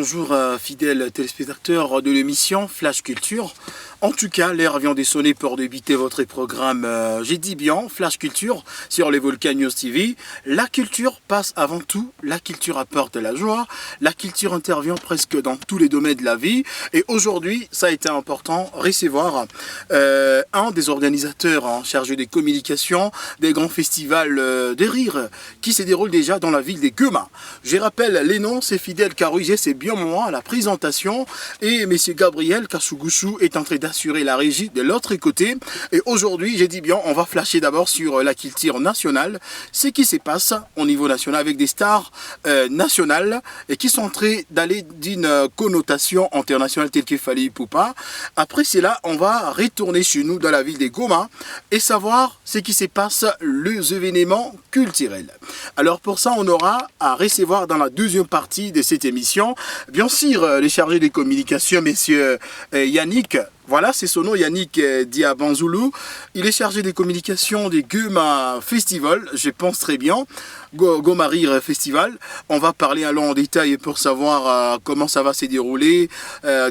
bonjour fidèles téléspectateurs de l'émission Flash Culture. En tout cas, l'heure vient de sonner pour débuter votre programme, j'ai dit bien, Flash Culture sur les Volcan News TV. La culture passe avant tout, la culture apporte la joie, la culture intervient presque dans tous les domaines de la vie. Et aujourd'hui, ça a été important, recevoir un des organisateurs chargé des communications des grands festivals des rires qui se déroulent déjà dans la ville des Goma. Je rappelle les noms, c'est Fidèle Karouizé, c'est bien moi à la présentation et M. Gabriel Kasugushu est en train d'assurer la régie de l'autre côté. Et aujourd'hui, j'ai dit bien, on va flasher d'abord sur la culture nationale, ce qui se passe au niveau national avec des stars nationales et qui sont en train d'aller d'une connotation internationale telle que Fally Ipupa. Après cela, on va retourner chez nous dans la ville des Goma et savoir ce qui se passe, les événements culturels. Alors pour ça, on aura à recevoir dans la deuxième partie de cette émission, bien sûr, les chargés des communications, messieurs Yannick. Voilà, c'est son nom, Yannick Diabanzoulou. Il est chargé des communications des Goma Festival, je pense très bien. Goma Rire Festival. On va parler alors en détail pour savoir comment ça va se dérouler,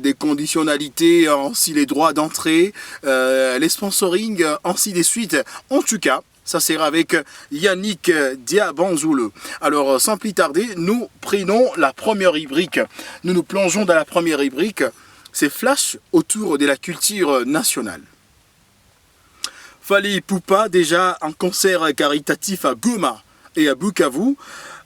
des conditionnalités, ainsi les droits d'entrée, les sponsoring, ainsi de suite. En tout cas, ça sera avec Yannick Diabanzoulou. Alors, sans plus tarder, nous prenons la première rubrique. Nous nous plongeons dans la première rubrique. C'est Flash autour de la culture nationale. Fally Ipupa, déjà un concert caritatif à Goma et à Bukavu.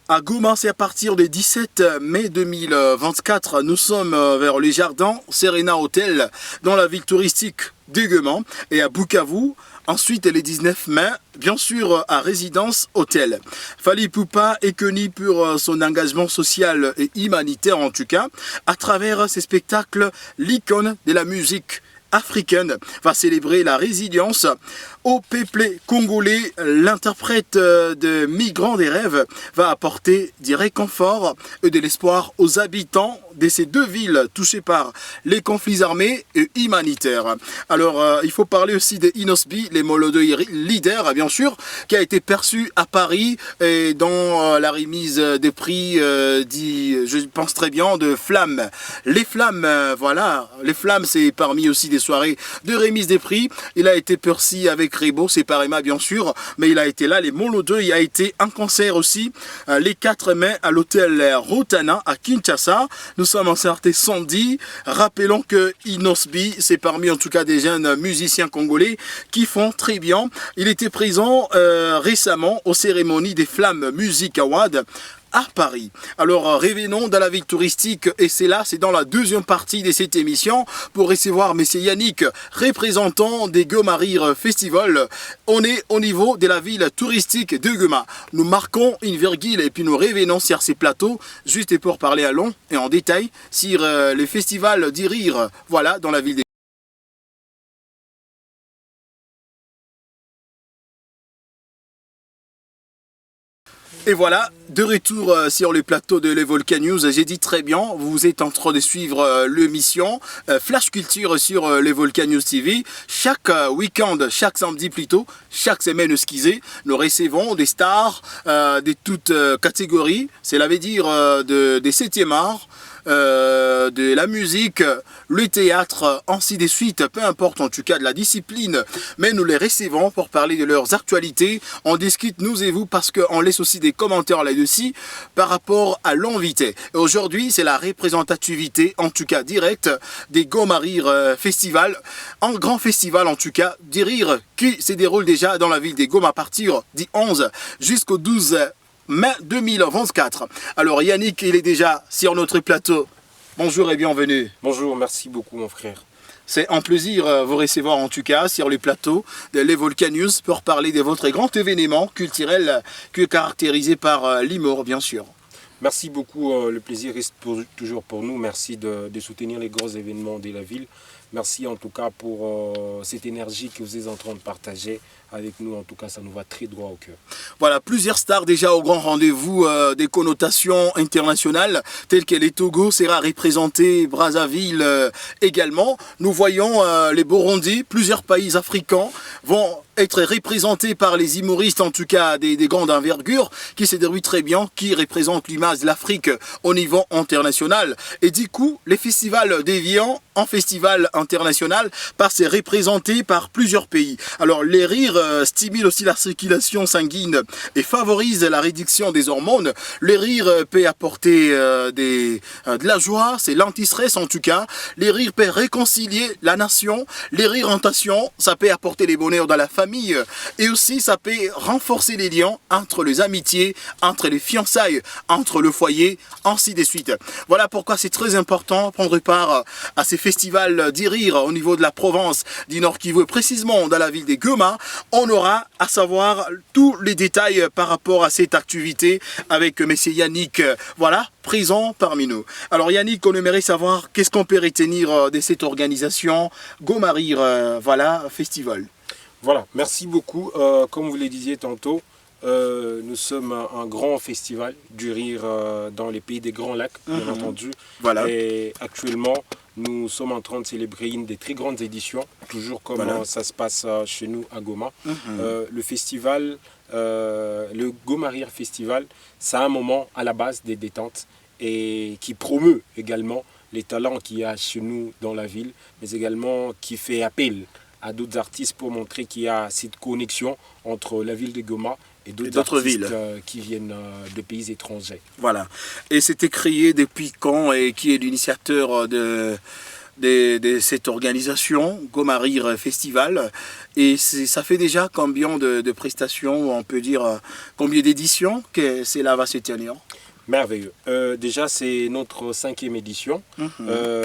À Goma, c'est à partir du 17 mai 2024. Nous sommes vers les jardins Serena Hotel dans la ville touristique de Goma et à Bukavu. Ensuite, le 19 mai, bien sûr, à Résidence Hôtel. Fally Ipupa est connu pour son engagement social et humanitaire, en tout cas. À travers ses spectacles, l'icône de la musique africaine va célébrer la résilience au peuple congolais. L'interprète de Migrants des rêves va apporter du réconfort et de l'espoir aux habitants de ces deux villes touchées par les conflits armés et humanitaires. Alors, il faut parler aussi de Inosbi, les Molodo leaders, bien sûr, qui a été perçu à Paris et dans la remise des prix, je pense très bien, de Flammes. Les Flammes, voilà, les Flammes, c'est parmi aussi des soirées de remise des prix. Il a été perçu avec Rebo, séparément bien sûr, mais il a été là, les Molodo. Il y a été un concert aussi, les 4 mai à l'hôtel Rotana à Kinshasa. Nous sommes en certain samedi. Rappelons que Inosbi, c'est parmi en tout cas des jeunes musiciens congolais qui font très bien. Il était présent récemment aux cérémonies des Flammes Music Awards à Paris. Alors revenons dans la ville touristique et c'est là, c'est dans la deuxième partie de cette émission pour recevoir M. Yannick, représentant des Goma Rire Festival. On est au niveau de la ville touristique de Goma. Nous marquons une virgule et puis nous revenons sur ces plateaux juste pour parler à long et en détail sur les festivals du rire, voilà, dans la ville de Et voilà, de retour sur le plateau de les Volcan News. J'ai dit très bien, vous êtes en train de suivre l'émission Flash Culture sur les Volcan News TV. Chaque week-end, chaque samedi plutôt, chaque semaine esquissée, nous recevons des stars de toutes catégories. Cela veut dire des 7e art, de la musique, le théâtre, ainsi de suite, peu importe en tout cas de la discipline, mais nous les recevons pour parler de leurs actualités. On discute nous et vous parce qu'on laisse aussi des commentaires là-dessus par rapport à l'invité. Aujourd'hui, c'est la représentativité, en tout cas directe, des Goma Rire Festival, un grand festival en tout cas, des rires qui se déroule déjà dans la ville des Goma à partir du 11 jusqu'au 12 mai 2024. Alors Yannick, il est déjà sur notre plateau. Bonjour et bienvenue. Bonjour, merci beaucoup mon frère. C'est un plaisir vous recevoir en tout cas sur le plateau de les Volcan News pour parler de votre grand événement culturel qui est caractérisé par l'humour bien sûr. Merci beaucoup, le plaisir reste toujours pour nous. Merci de soutenir les gros événements de la ville. Merci en tout cas pour cette énergie que vous êtes en train de partager avec nous. En tout cas, ça nous va très droit au cœur. Voilà, plusieurs stars déjà au grand rendez-vous des connotations internationales, telles que les Togo sera représenté, Brazzaville également. Nous voyons les Burundi, plusieurs pays africains vont être représenté par les humoristes, en tout cas des grandes envergures, qui se déroulent très bien, qui représentent l'image de l'Afrique au niveau international. Et du coup, les festivals déviant en festival international passe représenté par plusieurs pays. Alors les rires stimulent aussi la circulation sanguine et favorisent la réduction des hormones. Les rires peut apporter de la joie, c'est l'anti-stress en tout cas. Les rires peuvent réconcilier la nation. Les rires en tension, ça peut apporter les bonheurs dans la famille et aussi ça peut renforcer les liens entre les amitiés, entre les fiançailles, entre le foyer, ainsi de suite. Voilà pourquoi c'est très important de prendre part à ces festivals du rire au niveau de la Provence du Nord Kivu, précisément dans la ville de Goma. On aura à savoir tous les détails par rapport à cette activité avec M. Yannick, voilà, présent parmi nous. Alors Yannick, on aimerait savoir qu'est-ce qu'on peut retenir de cette organisation Goma Rire, voilà, festival. Voilà, merci beaucoup. Comme vous le disiez tantôt, nous sommes un grand festival du rire dans les pays des Grands Lacs, bien entendu. Voilà. Et actuellement, nous sommes en train de célébrer une des très grandes éditions, toujours comme ça se passe chez nous à Goma. Le festival, le Goma Rire Festival, c'est un moment à la base des détentes et qui promeut également les talents qu'il y a chez nous dans la ville, mais également qui fait appel à d'autres artistes pour montrer qu'il y a cette connexion entre la ville de Goma et d'autres villes qui viennent de pays étrangers. Voilà. Et c'était créé depuis quand et qui est l'initiateur de cette organisation, Goma Rire Festival. Et ça fait déjà combien de prestations, on peut dire combien d'éditions que cela va se tenir? Merveilleux. Déjà, c'est notre 5e édition.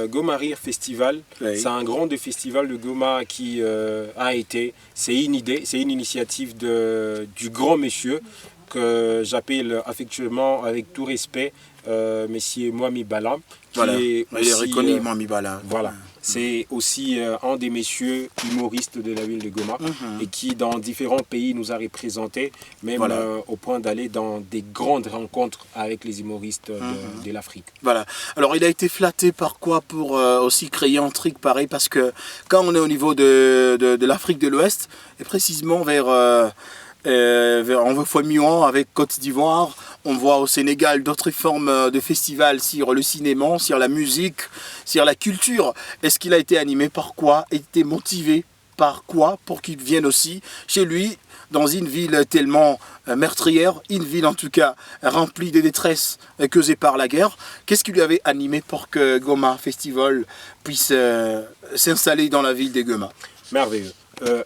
Goma Rire Festival, c'est un grand festival de Goma qui a été, c'est une idée, c'est une initiative du grand monsieur que j'appelle affectueusement, avec tout respect, Monsieur Mwami Bala. Voilà, il est reconnu, Mwami Bala. Voilà. C'est aussi un des messieurs humoristes de la ville de Goma et qui dans différents pays nous a représentés, même au point d'aller dans des grandes rencontres avec les humoristes de l'Afrique. Voilà. Alors il a été flatté par quoi pour aussi créer un truc pareil, parce que quand on est au niveau de l'Afrique de l'Ouest, et précisément vers Milan avec Côte d'Ivoire, on voit au Sénégal d'autres formes de festivals sur le cinéma, sur la musique, sur la culture. Est-ce qu'il a été animé par quoi? Été motivé par quoi pour qu'il vienne aussi chez lui dans une ville tellement meurtrière, une ville en tout cas remplie de détresse causée par la guerre? Qu'est-ce qui lui avait animé pour que Goma Festival puisse s'installer dans la ville de Goma? Merveilleux.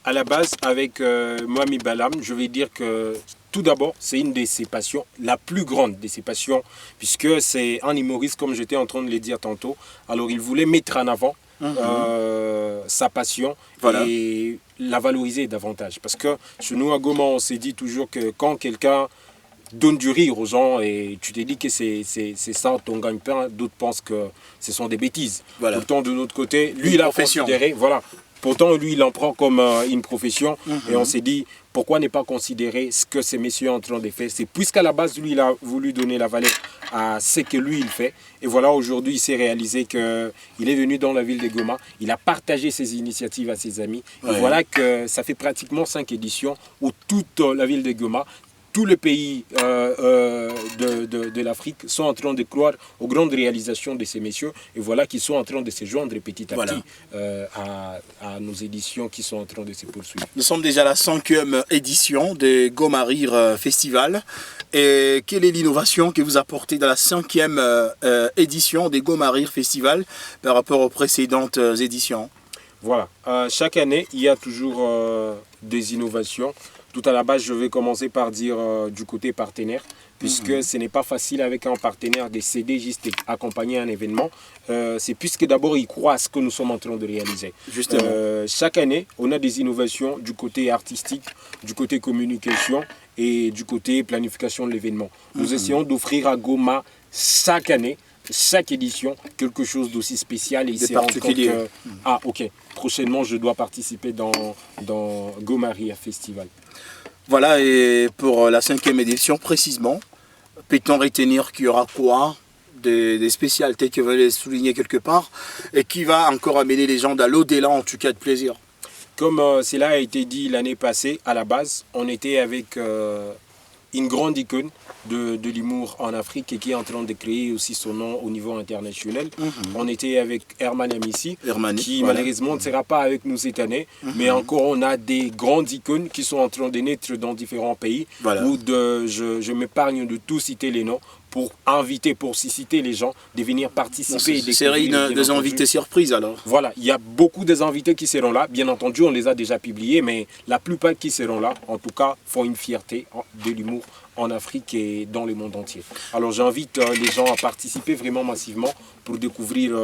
À la base, avec Mwami Balam, je vais dire que tout d'abord, c'est une de ses passions, la plus grande de ses passions, puisque c'est un humoriste, comme j'étais en train de le dire tantôt. Alors, il voulait mettre en avant sa passion et la valoriser davantage. Parce que chez nous, à Goma, on s'est dit toujours que quand quelqu'un donne du rire aux gens et tu te dis que c'est ça ton gagne-pain, d'autres pensent que ce sont des bêtises. Voilà. Pourtant, de l'autre côté, lui, il a considéré... Voilà. Pourtant, lui, il en prend comme une profession et on s'est dit, pourquoi ne pas considérer ce que ces messieurs sont en train de faire? C'est puisqu'à la base, lui, il a voulu donner la valeur à ce que lui, il fait. Et voilà, aujourd'hui, il s'est réalisé qu'il est venu dans la ville de Goma, il a partagé ses initiatives à ses amis. Et voilà que ça fait pratiquement 5 éditions où toute la ville de Goma, tous les pays de l'Afrique sont en train de croire aux grandes réalisations de ces messieurs. Et voilà qu'ils sont en train de se joindre petit à petit à nos éditions qui sont en train de se poursuivre. Nous sommes déjà à la 5e édition de Goma Rire Festival. Et quelle est l'innovation que vous apportez dans la 5e édition de Goma Rire Festival par rapport aux précédentes éditions? Voilà. Chaque année, il y a toujours des innovations. Tout à la base, je vais commencer par dire du côté partenaire, puisque ce n'est pas facile avec un partenaire de s'aider juste accompagner un événement. C'est puisque d'abord, ils croient à ce que nous sommes en train de réaliser. Justement. Chaque année, on a des innovations du côté artistique, du côté communication et du côté planification de l'événement. Nous essayons d'offrir à Goma chaque année, chaque édition, quelque chose d'aussi spécial. Et c'est particulier. Ah, ok. Prochainement, je dois participer dans Goma Rire Festival. Voilà, et pour la 5e édition précisément, peut-on retenir qu'il y aura quoi? Des spécialités que vous voulez souligner quelque part et qui va encore amener les gens dans l'au-delà en tout cas de plaisir? Comme cela a été dit l'année passée, à la base, on était avec une grande icône de l'humour en Afrique et qui est en train de créer aussi son nom au niveau international. On était avec Herman Amissi, qui malheureusement ne sera pas avec nous cette année, mais encore on a des grandes icônes qui sont en train de naître dans différents pays, où je m'épargne de tout citer les noms, pour inviter, pour citer les gens, de venir participer. C'est des invités surprises alors. Voilà, il y a beaucoup des invités qui seront là. Bien entendu, on les a déjà publiés, mais la plupart qui seront là, en tout cas, font une fierté de l'humour en Afrique et dans le monde entier. Alors j'invite les gens à participer vraiment massivement pour découvrir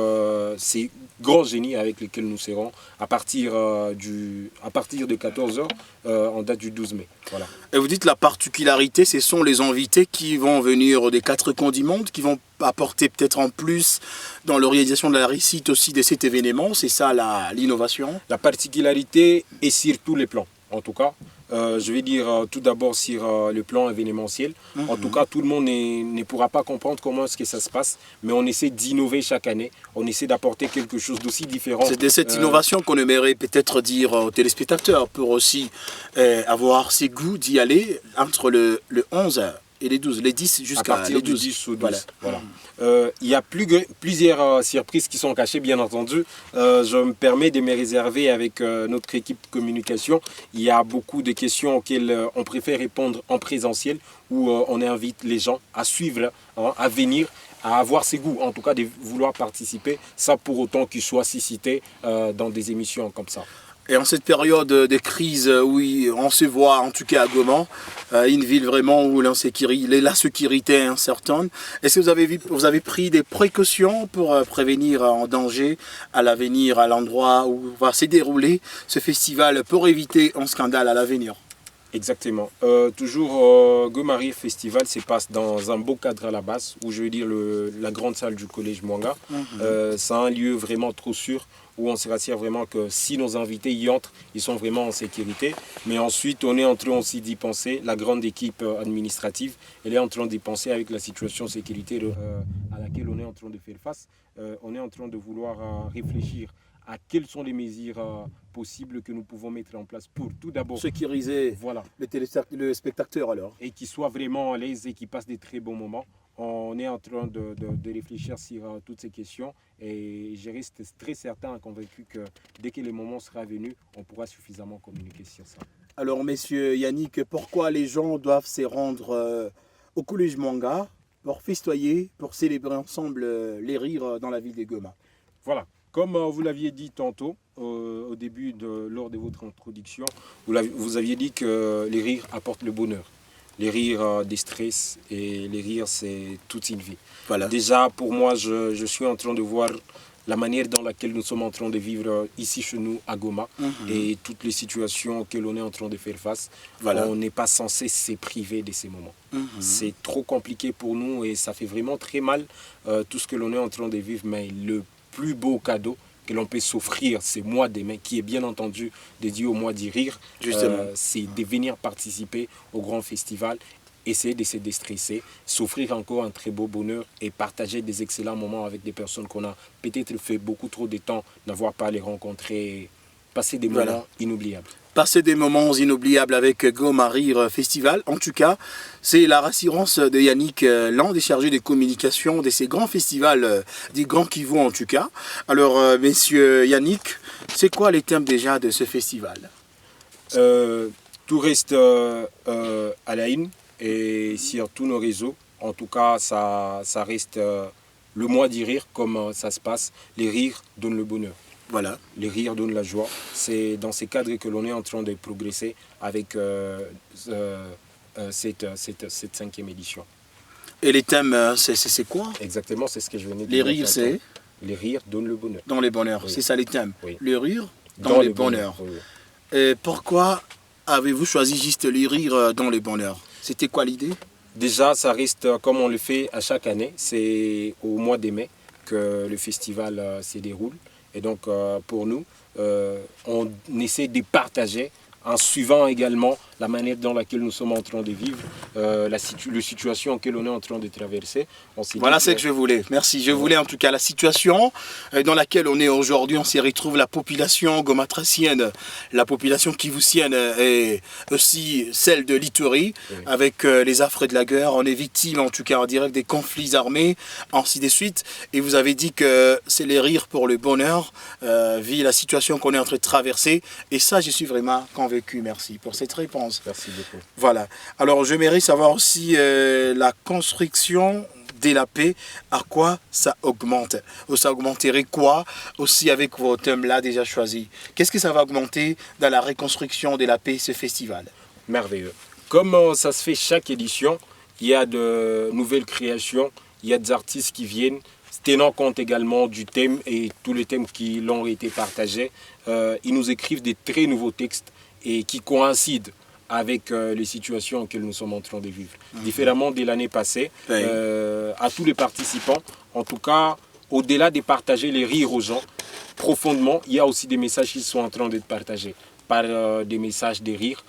ces grands génies avec lesquels nous serons à partir de 14h en date du 12 mai. Voilà. Et vous dites la particularité, ce sont les invités qui vont venir des 4 coins du monde, qui vont apporter peut-être en plus dans l'organisation de la réussite aussi de cet événement. C'est ça l'innovation? La particularité est sur tous les plans, en tout cas. Je vais dire tout d'abord sur le plan événementiel. En tout cas, tout le monde ne pourra pas comprendre comment est-ce que ça se passe, mais on essaie d'innover chaque année. On essaie d'apporter quelque chose d'aussi différent. C'est de cette innovation qu'on aimerait peut-être dire aux téléspectateurs pour aussi avoir ces goûts d'y aller entre le 11 et les 12, les 10 jusqu'à les 12. 10 ou 12. Voilà. Il y a plusieurs surprises qui sont cachées, bien entendu. Je me permets de me réserver avec notre équipe communication. Il y a beaucoup de questions auxquelles on préfère répondre en présentiel, où on invite les gens à suivre, à venir, à avoir ses goûts, en tout cas de vouloir participer, sans pour autant qu'ils soient cités dans des émissions comme ça. Et en cette période de crise où on se voit, en tout cas à Goma, une ville vraiment où la sécurité est incertaine, est-ce que vous avez pris des précautions pour prévenir un danger à l'avenir, à l'endroit où va se dérouler ce festival, pour éviter un scandale à l'avenir? Exactement. Toujours Goma Rire Festival se passe dans un beau cadre à la base, où je veux dire la grande salle du collège Mwanga. C'est un lieu vraiment trop sûr, où on se rassure vraiment que si nos invités y entrent, ils sont vraiment en sécurité. Mais ensuite, on est en train aussi d'y penser, la grande équipe administrative, elle est en train d'y penser avec la situation de sécurité à laquelle on est en train de faire face. On est en train de vouloir réfléchir à quelles sont les mesures possibles que nous pouvons mettre en place pour tout d'abord sécuriser le spectateur alors. Et qu'ils soient vraiment à l'aise et qu'ils passent des très bons moments. On est en train de réfléchir sur toutes ces questions et je reste très certain et convaincu que dès que le moment sera venu, on pourra suffisamment communiquer sur ça. Alors, messieurs Yannick, pourquoi les gens doivent se rendre au collège Mwanga pour festoyer, pour célébrer ensemble les rires dans la ville de Goma? Voilà. Comme vous l'aviez dit tantôt, au début, lors de votre introduction, vous aviez dit que les rires apportent le bonheur. Les rires des stress et les rires, c'est toute une vie. Voilà. Déjà, pour moi, je suis en train de voir la manière dans laquelle nous sommes en train de vivre ici chez nous à Goma et toutes les situations auxquelles on est en train de faire face. Voilà. On n'est pas censé se priver de ces moments. C'est trop compliqué pour nous et ça fait vraiment très mal tout ce que l'on est en train de vivre, mais le plus beau cadeau que l'on peut s'offrir ce mois de mai, qui est bien entendu dédié au mois du rire, c'est de venir participer au grand festival, essayer de se déstresser, s'offrir encore un très beau bonheur et partager des excellents moments avec des personnes qu'on a peut-être fait beaucoup trop de temps n'avoir pas les rencontrer, passer des moments inoubliables. Passer des moments inoubliables avec Goma Rire Festival. En tout cas, c'est la rassurance de Yannick Land, chargé de communication de ces grands festivals, des grands Kivu en tout cas. Alors, messieurs Yannick, c'est quoi les thèmes déjà de ce festival? Tout reste à la une et sur tous nos réseaux. En tout cas, ça reste le mois du rire comme ça se passe. Les rires donnent le bonheur. Voilà. Les rires donnent la joie. C'est dans ces cadres que l'on est en train de progresser avec cette 5e édition. Et les thèmes, c'est quoi? Exactement, c'est ce que je venais de dire. Les rires, c'est? Les rires donnent le bonheur. Dans les bonheurs, c'est ça les thèmes. Oui. Le rire dans les bonheurs. Oui. Et pourquoi avez-vous choisi juste les rires dans les bonheurs? C'était quoi l'idée? Déjà, ça reste comme on le fait à chaque année. C'est au mois de mai que le festival se déroule. Et donc, pour nous, on essaie de partager en suivant également la manière dans laquelle nous sommes en train de vivre, la situation que l'on est en train de traverser. Voilà ce que je voulais. Merci. Je voulais en tout cas la situation dans laquelle on est aujourd'hui. On s'y retrouve la population gomatracienne, la population kivusienne et aussi celle de l'Ituri, avec les affres de la guerre. On est victime en tout cas en direct des conflits armés, ainsi de suite. Et vous avez dit que c'est les rires pour le bonheur, vu la situation qu'on est en train de traverser. Et ça, je suis vraiment convaincu. Merci pour cette réponse. Merci beaucoup. Voilà. Alors, j'aimerais savoir aussi la construction de la paix, à quoi ça augmente? Ou ça augmenterait quoi aussi avec vos thèmes-là déjà choisis? Qu'est-ce que ça va augmenter dans la reconstruction de la paix, ce festival? Merveilleux. Comme ça se fait chaque édition, il y a de nouvelles créations, il y a des artistes qui viennent, tenant compte également du thème et tous les thèmes qui l'ont été partagés. Ils nous écrivent des très nouveaux textes et qui coïncident avec les situations auxquelles nous sommes en train de vivre. Différemment de l'année passée, à tous les participants, en tout cas, au-delà de partager les rires aux gens, profondément, il y a aussi des messages qui sont en train d'être partagés par des messages de rire.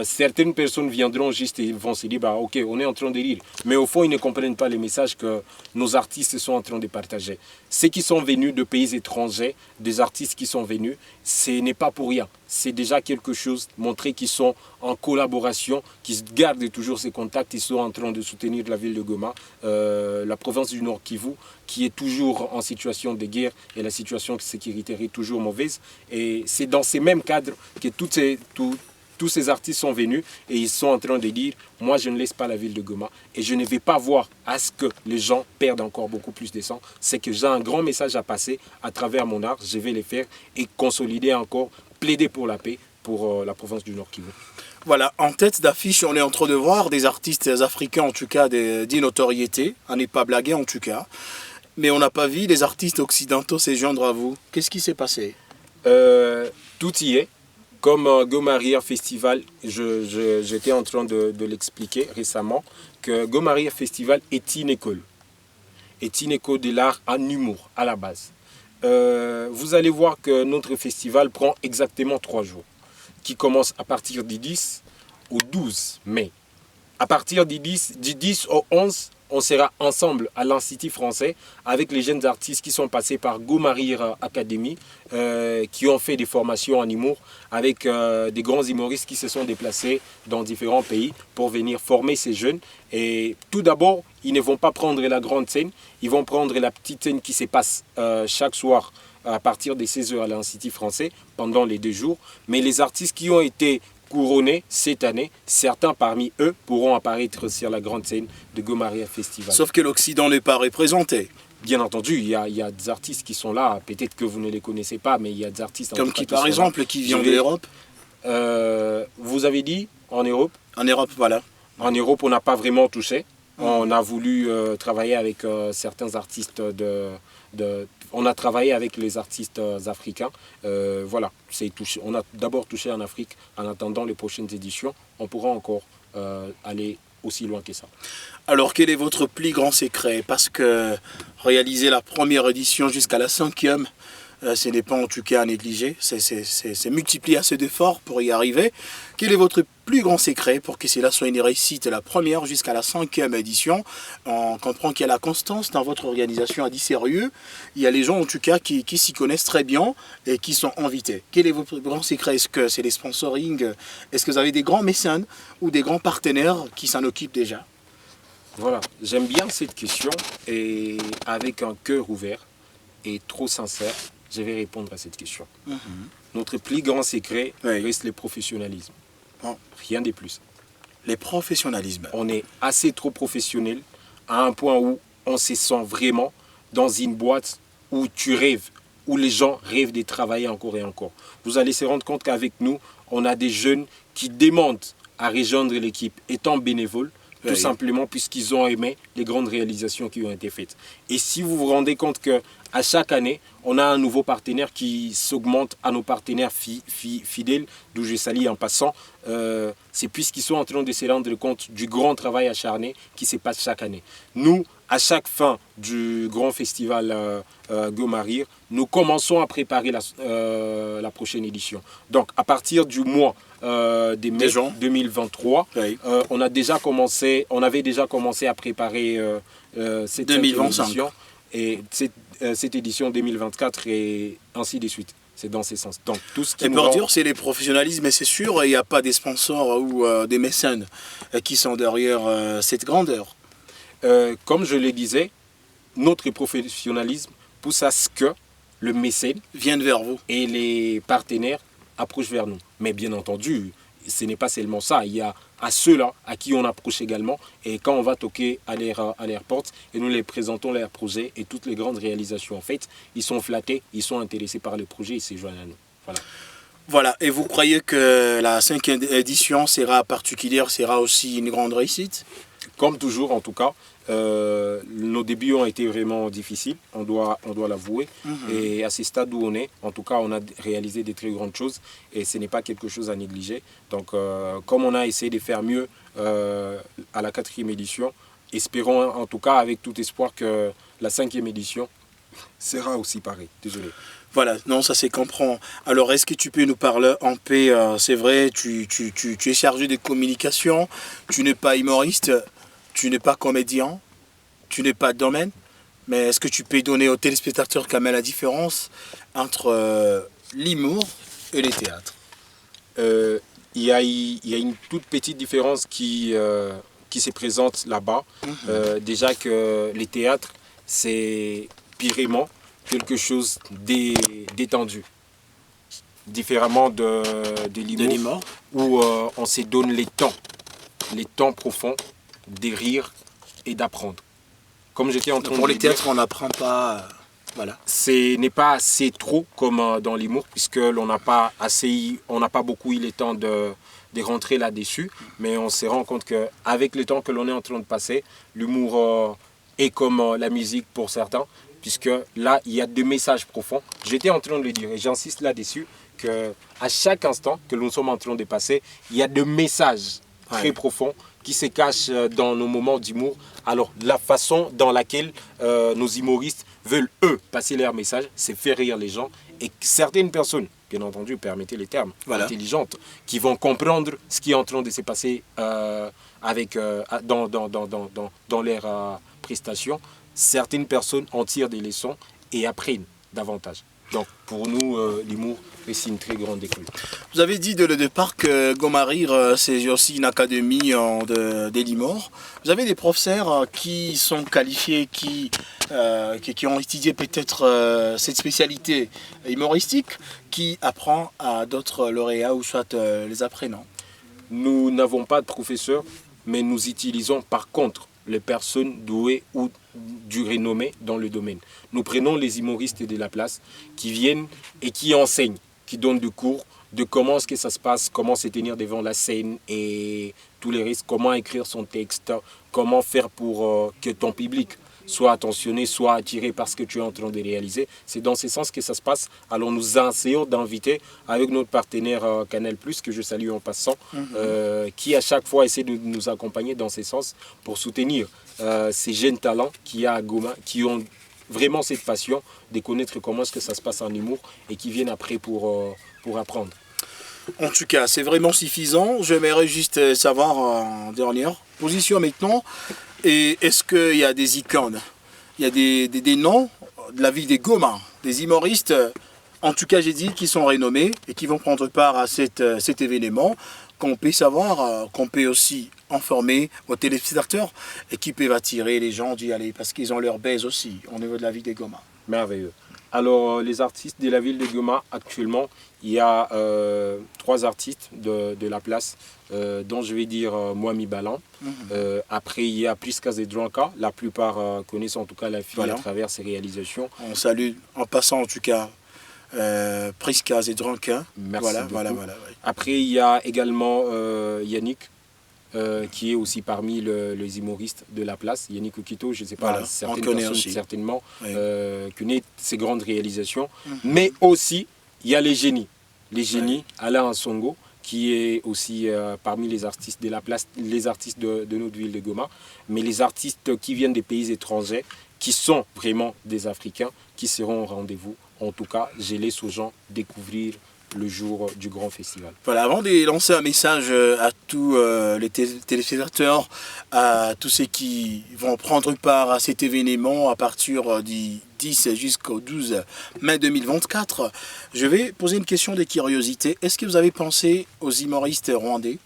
Certaines personnes viendront juste et vont se dire, bah, ok, on est en train de rire. Mais au fond, ils ne comprennent pas les messages que nos artistes sont en train de partager. Ceux qui sont venus de pays étrangers, des artistes qui sont venus, ce n'est pas pour rien. C'est déjà quelque chose, montrer qu'ils sont en collaboration, qu'ils gardent toujours ces contacts, ils sont en train de soutenir la ville de Goma, la province du Nord Kivu, qui est toujours en situation de guerre et la situation de sécurité est toujours mauvaise. Et c'est dans ces mêmes cadres que tous ces artistes sont venus et ils sont en train de dire « Moi, je ne laisse pas la ville de Goma et je ne vais pas voir à ce que les gens perdent encore beaucoup plus de sang. C'est que j'ai un grand message à passer à travers mon art. Je vais les faire et consolider encore, plaider pour la paix pour la province du Nord Kivu. » Voilà, en tête d'affiche, on est en train de voir des artistes africains, en tout cas, d'inotoriété, à ne pas blaguer en tout cas. Mais on n'a pas vu les artistes occidentaux se joindre à vous. Qu'est-ce qui s'est passé? Tout y est. Comme Gomaria Festival, j'étais en train de l'expliquer récemment, que Gomaria Festival est une école. Est une école de l'art en humour, à la base. Vous allez voir que notre festival prend exactement 3 jours, qui commence à partir du 10 au 12 mai. À partir du 10 au 11, on sera ensemble à l'Institut français avec les jeunes artistes qui sont passés par Gomaria Academy, qui ont fait des formations en humour avec des grands humoristes qui se sont déplacés dans différents pays pour venir former ces jeunes. Et tout d'abord, ils ne vont pas prendre la grande scène, ils vont prendre la petite scène qui se passe chaque soir à partir des 16 h à l'Institut français pendant les 2 jours. Mais les artistes qui ont été couronnés cette année, certains parmi eux pourront apparaître sur la grande scène de Gomaria Festival. Sauf que l'Occident n'est pas représenté. Bien entendu, il y a des artistes qui sont là, peut-être que vous ne les connaissez pas, mais il y a des artistes... Comme qui par exemple, qui vient de l'Europe? Vous avez dit en Europe? En Europe, voilà. En Europe, on n'a pas vraiment touché. On a voulu travailler avec certains artistes on a travaillé avec les artistes africains. Voilà, on a d'abord touché en Afrique. En attendant les prochaines éditions, on pourra encore aller aussi loin que ça. Alors, quel est votre plus grand secret? Parce que réaliser la première édition jusqu'à la 5e, ce n'est pas en tout cas à négliger. C'est multiplier assez d'efforts pour y arriver. Quel est votre plus grand secret pour que cela soit une réussite, la première jusqu'à la 5e édition? On comprend qu'il y a la constance dans votre organisation à 10 sérieux. Il y a les gens en tout cas qui s'y connaissent très bien et qui sont invités. Quel est votre plus grand secret? Est-ce que c'est les sponsoring? Est-ce que vous avez des grands mécènes ou des grands partenaires qui s'en occupent déjà? Voilà, j'aime bien cette question et avec un cœur ouvert et trop sincère, je vais répondre à cette question. Notre plus grand secret reste le professionnalisme. Rien de plus. Le professionnalisme. On est assez trop professionnel à un point où on se sent vraiment dans une boîte où tu rêves, où les gens rêvent de travailler encore et encore. Vous allez se rendre compte qu'avec nous, on a des jeunes qui demandent à rejoindre l'équipe étant bénévoles, tout simplement puisqu'ils ont aimé les grandes réalisations qui ont été faites. Et si vous vous rendez compte qu'à chaque année, on a un nouveau partenaire qui s'augmente à nos partenaires fidèles, d'où je salue en passant, c'est puisqu'ils sont en train de se rendre compte du grand travail acharné qui se passe chaque année. Nous, à chaque fin du grand festival Goma Rire, nous commençons à préparer la prochaine édition. Donc, à partir du mois de mai 2023, oui. on avait déjà commencé à préparer cette 2025. édition et cette édition 2024 et ainsi de suite. C'est dans ces sens. Donc, tout ce qui et pour dire, c'est les professionnalismes, mais c'est sûr, il n'y a pas des sponsors ou des mécènes qui sont derrière cette grandeur. Comme je le disais, notre professionnalisme pousse à ce que le mécène vienne vers vous et les partenaires approchent vers nous. Mais bien entendu, ce n'est pas seulement ça. Il y a à ceux-là à qui on approche également. Et quand on va toquer à leur porte et nous les présentons leurs projets et toutes les grandes réalisations, en fait, ils sont flattés, ils sont intéressés par le projet et ils se joignent à nous. Voilà. Voilà. Et vous croyez que la 5e édition sera particulière, sera aussi une grande réussite? Comme toujours, en tout cas, nos débuts ont été vraiment difficiles, on doit l'avouer. Et à ce stade où on est, en tout cas, on a réalisé des très grandes choses et ce n'est pas quelque chose à négliger. Donc, comme on a essayé de faire mieux à la 4e édition, espérons en tout cas avec tout espoir que la 5e édition sera aussi pareil. Désolé. Voilà, non, ça c'est comprend. Alors, est-ce que tu peux nous parler en paix? C'est vrai, tu es chargé de communication, tu n'es pas humoriste, tu n'es pas comédien, tu n'es pas domaine, mais est-ce que tu peux donner aux téléspectateurs quand même la différence entre l'humour et les théâtres? Il y a une toute petite différence qui se présente là-bas. Déjà que les théâtres, c'est purement quelque chose d'étendu. Différemment de l'humour, où on se donne les temps profonds de rire et d'apprendre. Comme j'étais en train pour de les théâtres, on n'apprend pas. Voilà. Ce n'est pas assez trop comme dans l'humour, puisque on n'a pas beaucoup eu le temps de rentrer là-dessus, mais on se rend compte qu'avec le temps que l'on est en train de passer, l'humour est comme la musique pour certains, puisque là, il y a des messages profonds. J'étais en train de le dire, et j'insiste là-dessus, qu'à chaque instant que nous sommes en train de passer, il y a des messages très profonds qui se cachent dans nos moments d'humour. Alors, la façon dans laquelle nos humoristes veulent, eux, passer leur message, c'est faire rire les gens. Et certaines personnes, bien entendu, permettez les termes, intelligentes, qui vont comprendre ce qui est en train de se passer dans leurs prestations, certaines personnes en tirent des leçons et apprennent davantage. Donc, pour nous, l'humour, c'est une très grande école. Vous avez dit dès le départ que Goma Rire, c'est aussi une académie de l'humour. Vous avez des professeurs qui sont qualifiés, qui ont étudié peut-être cette spécialité humoristique, qui apprend à d'autres lauréats ou soit les apprenants. Nous n'avons pas de professeurs, mais nous utilisons par contre les personnes douées ou du renommé dans le domaine. Nous prenons les humoristes de la place qui viennent et qui enseignent, qui donnent des cours de comment est-ce que ça se passe, comment se tenir devant la scène et tous les risques, comment écrire son texte, comment faire pour que ton public soit attentionné, soit attiré par ce que tu es en train de réaliser. C'est dans ce sens que ça se passe. Alors nous essayons d'inviter avec notre partenaire Canal+, que je salue en passant, qui à chaque fois essaie de nous accompagner dans ce sens pour soutenir ces jeunes talents qu'il y a à Goma, qui ont vraiment cette passion de connaître comment est-ce que ça se passe en humour et qui viennent après pour apprendre. En tout cas, c'est vraiment suffisant. J'aimerais juste savoir en dernière position maintenant. Et est-ce qu'il y a des icônes? Il y a des noms de la vie des Goma, des humoristes, en tout cas j'ai dit, qui sont renommés et qui vont prendre part à cet événement, qu'on peut savoir, qu'on peut aussi informer aux téléspectateurs et qui peuvent attirer les gens d'y aller parce qu'ils ont leur baise aussi au niveau de la vie des Goma. Merveilleux. Alors, les artistes de la ville de Goma, actuellement, il y a 3 artistes de la place, dont je vais dire Moami Balan. Après, il y a Priska Zedranka. La plupart connaissent en tout cas la fille à travers ses réalisations. On salue en passant en tout cas Priska Zedranka. Merci beaucoup. Après, il y a également Yannick. Qui est aussi parmi les humoristes de la place, Yannick Okito, je ne sais pas, certaines personnes certainement connaissent ses grandes réalisations, mais aussi il y a les génies, Alain Ansongo, qui est aussi parmi les artistes de la place, les artistes de notre ville de Goma, mais les artistes qui viennent des pays étrangers, qui sont vraiment des Africains, qui seront au rendez-vous. En tout cas, je laisse aux gens découvrir le jour du grand festival. Voilà, avant de lancer un message à tous les téléspectateurs, à tous ceux qui vont prendre part à cet événement à partir du 10 jusqu'au 12 mai 2024, je vais poser une question de curiosité. Est-ce que vous avez pensé aux humoristes rwandais?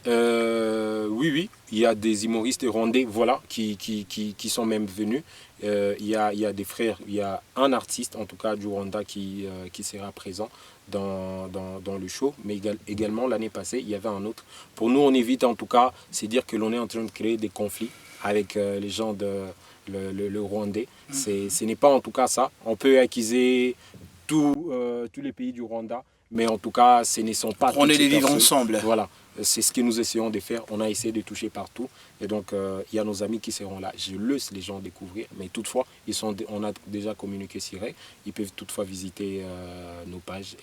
Oui, il y a des humoristes rwandais, voilà, qui sont même venus. Il y a des frères, il y a un artiste, en tout cas du Rwanda, qui sera présent dans le show. Mais également, l'année passée, il y avait un autre. Pour nous, on évite en tout cas, c'est dire que l'on est en train de créer des conflits avec les gens le Rwandais. Ce n'est pas en tout cas ça. On peut accuser tous les pays du Rwanda, mais en tout cas, ce ne sont pas... On est les vivre ensemble. Voilà. C'est ce que nous essayons de faire. On a essayé de toucher partout. Et donc, il y a nos amis qui seront là. Je laisse les gens découvrir. Mais toutefois, on a déjà communiqué sur eux. Ils peuvent toutefois visiter nos pages.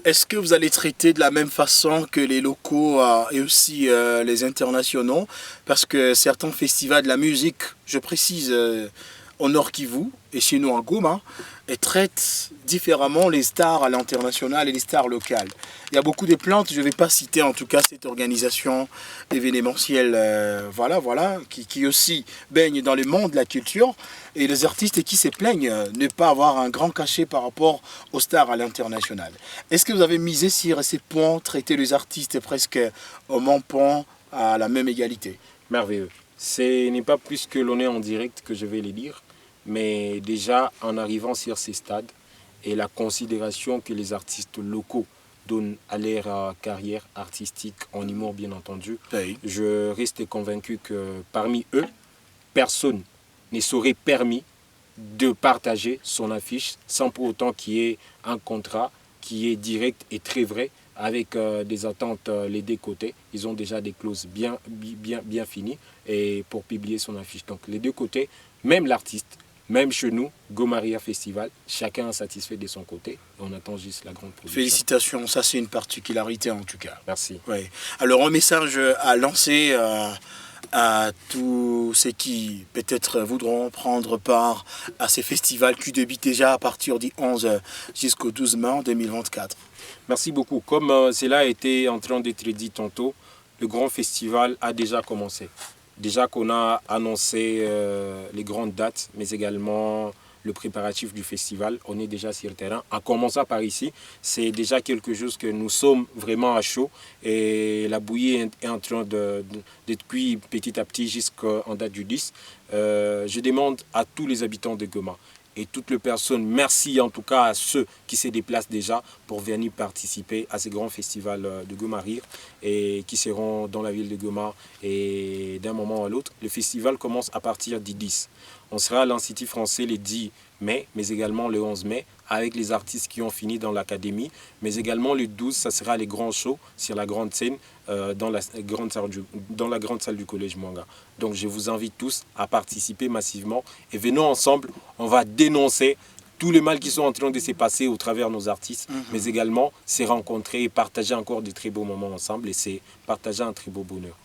Est-ce que vous allez traiter de la même façon que les locaux et aussi les internationaux? Parce que certains festivals de la musique, je précise, au Nord Kivu et chez nous en Goma, et traitent différemment les stars à l'international et les stars locales. Il y a beaucoup de plantes, je ne vais pas citer en tout cas cette organisation événementielle qui aussi baigne dans le monde de la culture, et les artistes qui se plaignent ne pas avoir un grand cachet par rapport aux stars à l'international. Est-ce que vous avez misé sur ces points, traiter les artistes presque au même point, à la même égalité? Merveilleux. Ce n'est pas plus que l'on est en direct que je vais les dire, mais déjà en arrivant sur ces stades et la considération que les artistes locaux donnent à leur carrière artistique en humour bien entendu, Oui. je reste convaincu que parmi eux, personne ne serait permis de partager son affiche sans pour autant qu'il y ait un contrat qui est direct et très vrai avec des attentes les deux côtés. Ils ont déjà des clauses bien finies et pour publier son affiche. Donc les deux côtés, même l'artiste, même chez nous, Gomaria Festival, chacun est satisfait de son côté. Et on attend juste la grande production. Félicitations, ça c'est une particularité en tout cas. Merci. Ouais. Alors un message à lancer à tous ceux qui peut-être voudront prendre part à ces festivals qui débutent déjà à partir du 11 jusqu'au 12 mai 2024. Merci beaucoup. Comme cela a été en train d'être dit tantôt, le grand festival a déjà commencé. Déjà qu'on a annoncé les grandes dates, mais également le préparatif du festival. On est déjà sur le terrain. En commençant par ici, c'est déjà quelque chose que nous sommes vraiment à chaud. Et la bouillie est en train d'être cuite petit à petit jusqu'en date du 10. Je demande à tous les habitants de Goma et toutes les personnes, merci en tout cas à ceux qui se déplacent déjà pour venir participer à ces grands festivals de Goma Rire et qui seront dans la ville de Goma et d'un moment à l'autre. Le festival commence à partir du 10. On sera à l'Institut français le 10 mai, mais également le 11 mai, avec les artistes qui ont fini dans l'académie. Mais également le 12, ça sera les grands shows sur la grande scène dans la grande salle du collège Mwanga. Donc je vous invite tous à participer massivement et venons ensemble, on va dénoncer tous les mal qui sont en train de se passer au travers de nos artistes, mais également se rencontrer et partager encore de très beaux moments ensemble et c'est partager un très beau bonheur.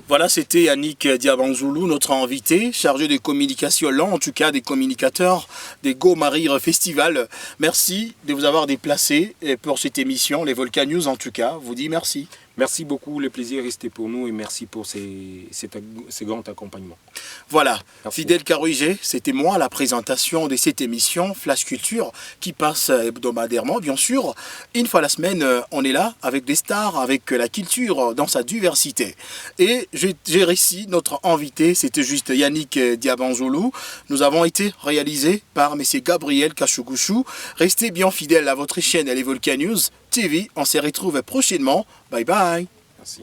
Voilà, c'était Yannick Diabanzoulou, notre invité, chargé de communication, là en tout cas des communicateurs des Goma Rire Festival. Merci de vous avoir déplacé pour cette émission, les Volcan News en tout cas, vous dit merci. Merci beaucoup, le plaisir est resté pour nous et merci pour ces grands accompagnements. Voilà, merci. Fidèle Karouige, c'était moi à la présentation de cette émission Flash Culture qui passe hebdomadairement, bien sûr. Une fois la semaine, on est là avec des stars, avec la culture dans sa diversité. Et j'ai réussi, notre invité, c'était juste Yannick Diabanzoulou. Nous avons été réalisés par M. Gabriel Kachugouchou. Restez bien fidèles à votre chaîne Les Volcan News TV. On se retrouve prochainement. Bye bye. Merci.